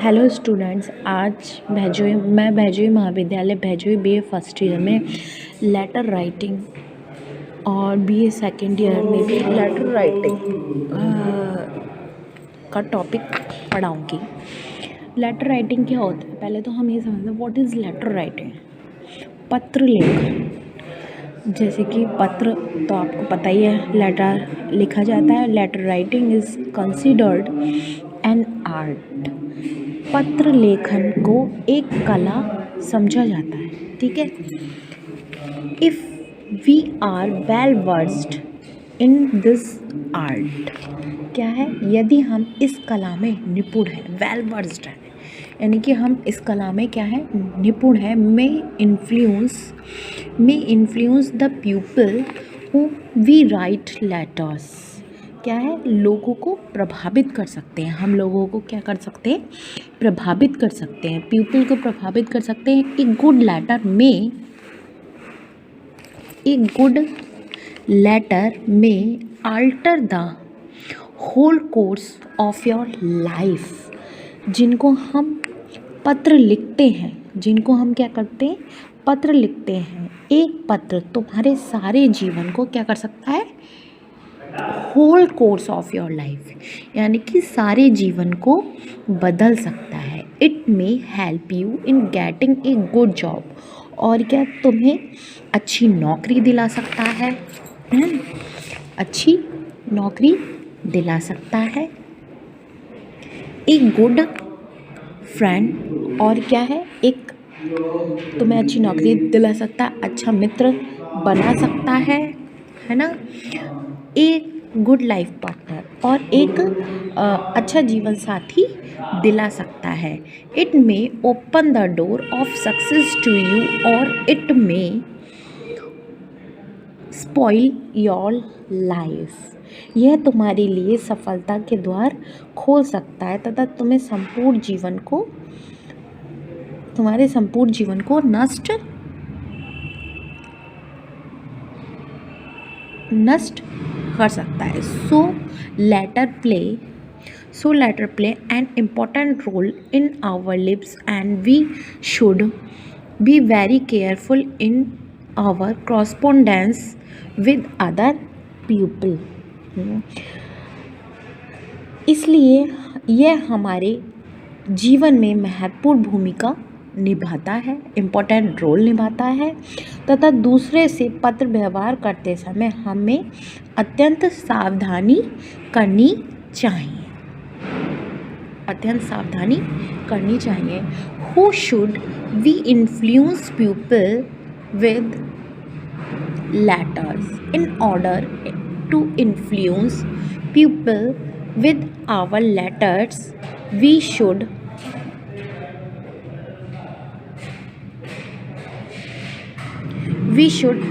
Hello students, आज मैं भैजोई महाविद्यालय भैजोई बीए फर्स्ट ईयर में लेटर राइटिंग और बीए सेकेंड ईयर में भी लेटर राइटिंग का टॉपिक पढ़ाऊँगी। लेटर राइटिंग क्या होता है, पहले तो हम ये समझते हैं व्हाट इज़ लेटर राइटिंग। पत्र लेखन, जैसे कि पत्र तो आपको पता ही है, लेटर लिखा जाता है। Letter writing is considered an art. पत्र लेखन को एक कला समझा जाता है, ठीक है। If we are well versed in this art, क्या है, यदि हम इस कला में निपुण हैं, वेल वर्स्ड हैं, यानी कि हम इस कला में क्या है, निपुण है। May influence the people who we write letters, क्या है, लोगों को प्रभावित कर सकते हैं। हम लोगों को क्या कर सकते हैं, प्रभावित कर सकते हैं, पीपल को प्रभावित कर सकते हैं। एक गुड लेटर में alter the whole course of your life. जिनको हम पत्र लिखते हैं, जिनको हम क्या करते हैं, पत्र लिखते हैं, एक पत्र तुम्हारे सारे जीवन को क्या कर सकता है, whole course of your life, यानी कि सारे जीवन को बदल सकता है। It may help you in getting a good job, और क्या तुम्हें अच्छी नौकरी दिला सकता है, अच्छी नौकरी दिला सकता है। ए गुड फ्रेंड, और क्या है, एक तुम्हें अच्छी नौकरी दिला सकता है, अच्छा मित्र बना सकता है ना। एक गुड लाइफ पार्टनर, और एक अच्छा जीवन साथी दिला सकता है। It may open the door of success to you, और it may spoil your life. यह तुम्हारे लिए सफलता के द्वार खोल सकता है तथा तुम्हारे संपूर्ण जीवन को नष्ट कर सकता है। So letter play an important role in our lives, and we should be very careful in our correspondence with other people. इसलिए यह हमारे जीवन में महत्वपूर्ण भूमिका निभाता है, इम्पोर्टेंट रोल निभाता है, तथा दूसरे से पत्र व्यवहार करते समय हमें अत्यंत सावधानी करनी चाहिए। Who should we influence people with letters? In order to influence people with our letters, we should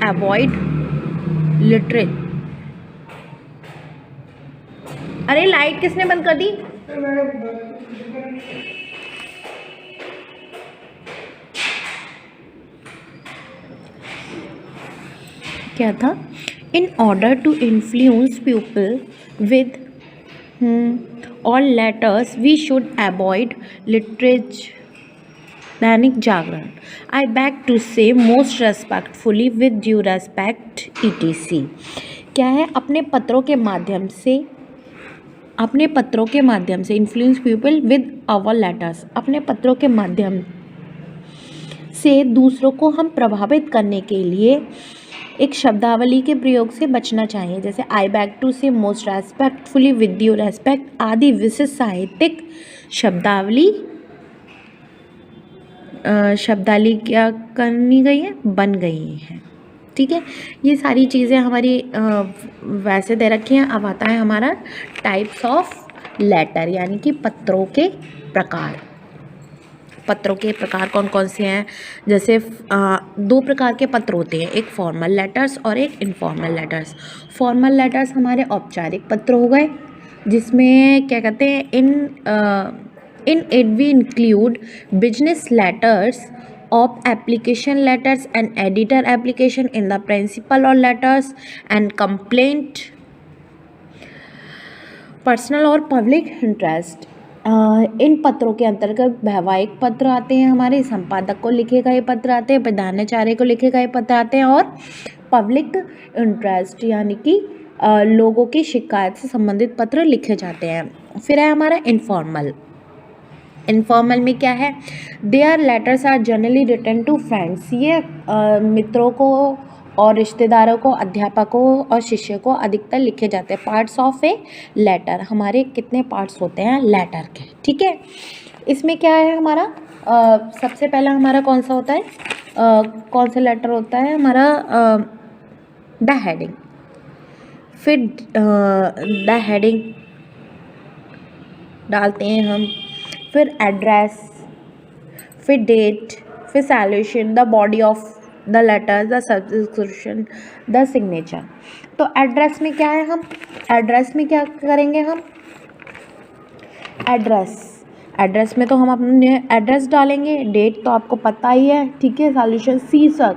avoid literature। अरे लाइट किसने बंद कर दी? क्या था, in order to influence people with all letters we should avoid literature. Dainik Jagran, I beg to say most respectfully with due respect ETC। क्या है, अपने पत्रों के माध्यम से influence people with our letters, अपने पत्रों के माध्यम से दूसरों को हम प्रभावित करने के लिए एक शब्दावली के प्रयोग से बचना चाहिए, जैसे आई beg to say most respectfully with due respect आदि विशिष्ट साहित्यिक शब्दावली क्या करनी गई है, बन गई हैं, ठीक है। ये सारी चीज़ें हमारी वैसे दे रखी हैं। अब आता है हमारा टाइप्स ऑफ लेटर, यानी कि पत्रों के प्रकार कौन कौन से हैं। जैसे 2 प्रकार के पत्र होते हैं, एक फॉर्मल लेटर्स और एक इनफॉर्मल लेटर्स। फॉर्मल लेटर्स हमारे औपचारिक पत्र हो गए, जिसमें क्या कहते हैं, in it we include business letters of application letters and editor application in the principal or letters and complaint, personal और पब्लिक इंटरेस्ट इन पत्रों के अंतर्गत वैवाहिक पत्र आते हैं, हमारे संपादक को लिखे गए पत्र आते हैं, प्रधानाचार्य को लिखे गए पत्र आते हैं, और पब्लिक इंटरेस्ट यानी कि लोगों की शिकायत से संबंधित पत्र लिखे जाते हैं। फिर है हमारा इनफॉर्मल। इनफॉर्मल में क्या है, there letters are generally written to friends, ये मित्रों को और रिश्तेदारों को, अध्यापकों और शिष्य को अधिकतर लिखे जाते हैं। पार्ट्स ऑफ ए लेटर, हमारे कितने पार्ट्स होते हैं लेटर के, ठीक है। इसमें क्या है हमारा, सबसे पहला हमारा कौन सा होता है, कौन सा लेटर होता है हमारा, द हेडिंग। फिर द हेडिंग डालते हैं हम, फिर एड्रेस, फिर डेट, फिर salutation, the body of the letter, the subscription, the signature. तो एड्रेस में क्या है, हम एड्रेस में क्या करेंगे, हम एड्रेस में तो हम अपने एड्रेस डालेंगे, डेट तो आपको पता ही है, ठीक है, सॉल्यूशन शीर्षक,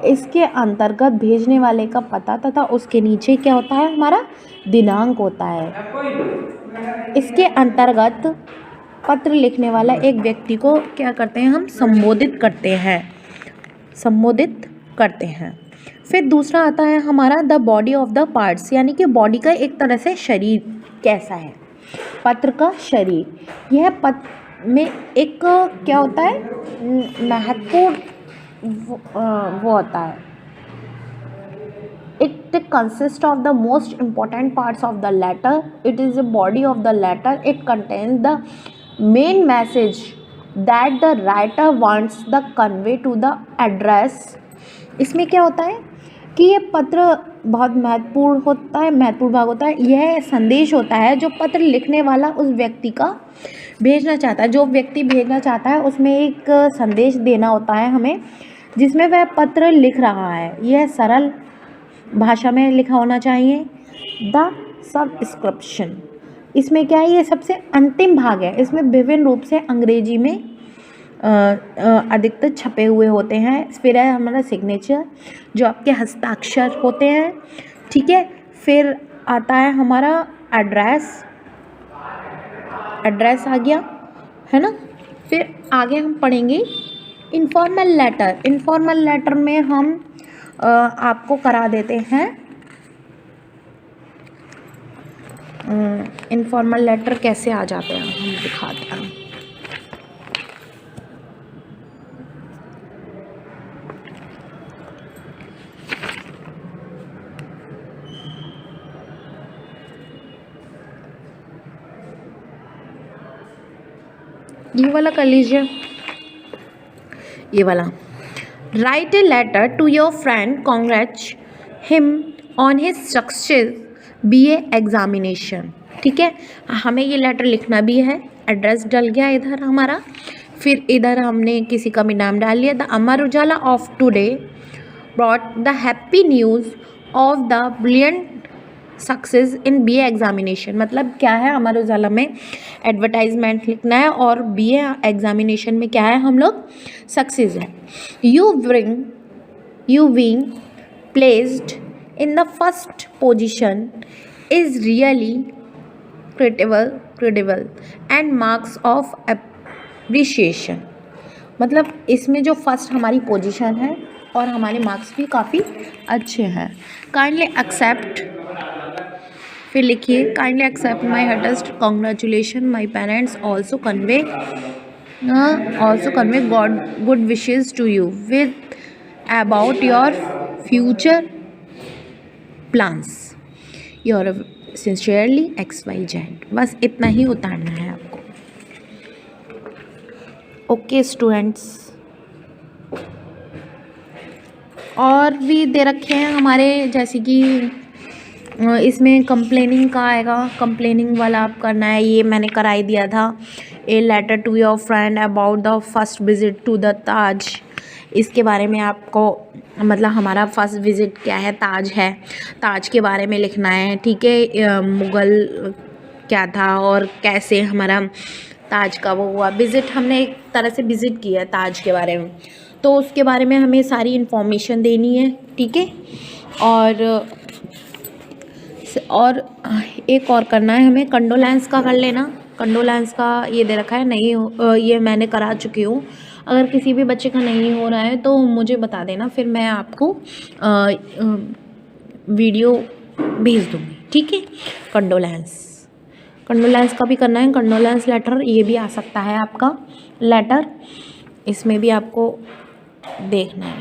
इसके अंतर्गत भेजने वाले का पता तथा उसके नीचे क्या होता है हमारा दिनांक होता है। इसके अंतर्गत पत्र लिखने वाला एक व्यक्ति को क्या करते हैं, हम संबोधित करते हैं। फिर दूसरा आता है हमारा the body of the parts, यानी कि बॉडी का एक तरह से शरीर कैसा है, पत्र का शरीर। यह पत्र में एक क्या होता है, महत्वपूर्ण वो होता है, it consists of the most important parts of the letter, it is the body of the letter, it contains the main message that the writer wants the convey to the address। इसमें क्या होता है कि ये पत्र बहुत महत्वपूर्ण भाग होता है। यह संदेश होता है जो पत्र लिखने वाला उस व्यक्ति का भेजना चाहता है, जो व्यक्ति भेजना चाहता है उसमें एक संदेश देना होता है हमें, जिसमें वह पत्र लिख रहा है। यह सरल भाषा में लिखा होना चाहिए। द सबस्क्रिप्शन, इसमें क्या है, ये सबसे अंतिम भाग है, इसमें विभिन्न रूप से अंग्रेजी में अधिकतर छपे हुए होते हैं। फिर है हमारा सिग्नेचर, जो आपके हस्ताक्षर होते हैं, ठीक है। फिर आता है हमारा एड्रेस आ गया, है ना। फिर आगे हम पढ़ेंगे इनफॉर्मल लेटर में हम आपको करा देते हैं, इनफॉर्मल लेटर कैसे आ जाते हैं हम दिखाते हैं। ये वाला कर लीजिए, ये वाला, write a letter to your friend, congratulate him on his success BA examination, ठीक है। हमें ये लेटर लिखना भी है। एड्रेस डल गया इधर हमारा, फिर इधर हमने किसी का भी नाम डाल लिया। The Amar Ujala of today brought the happy news of the brilliant success in BA examination. मतलब क्या है, अमर उजाला में एडवर्टाइजमेंट लिखना है और BA एग्जामिनेशन में क्या है, हम लोग सक्सेस है। You being placed in the first position is really credible and marks of appreciation. मतलब इसमें जो फर्स्ट हमारी पोजीशन है और हमारे मार्क्स भी काफ़ी अच्छे हैं। काइंडली एक्सेप्ट, फिर लिखिए, kindly accept my heartiest congratulation, my parents also convey good wishes to you with about your future plans, your sincerely XYZ। बस इतना ही उतारना है आपको। ओके स्टूडेंट्स, और भी दे रखे हैं हमारे, जैसे कि इसमें कंप्लेनिंग का आएगा, कंप्लेनिंग वाला आप करना है, ये मैंने कराई दिया था। A letter to your friend about the first visit to the Taj, इसके बारे में आपको, मतलब हमारा फर्स्ट विज़िट क्या है, ताज है, ताज के बारे में लिखना है, ठीक है। मुग़ल क्या था और कैसे हमारा ताज का वो हुआ, विज़िट हमने एक तरह से विज़िट किया ताज के बारे में, तो उसके बारे में हमें सारी इन्फॉर्मेशन देनी है, ठीक है। और एक और करना है हमें, कंडोलेंस का कर लेना, कंडोलेंस का ये दे रखा है, नहीं ये मैंने करा चुकी हूँ। अगर किसी भी बच्चे का नहीं हो रहा है तो मुझे बता देना, फिर मैं आपको वीडियो भेज दूँगी, ठीक है। कंडोलेंस का भी करना है, कंडोलेंस लेटर ये भी आ सकता है आपका लेटर, इसमें भी आपको देखना है।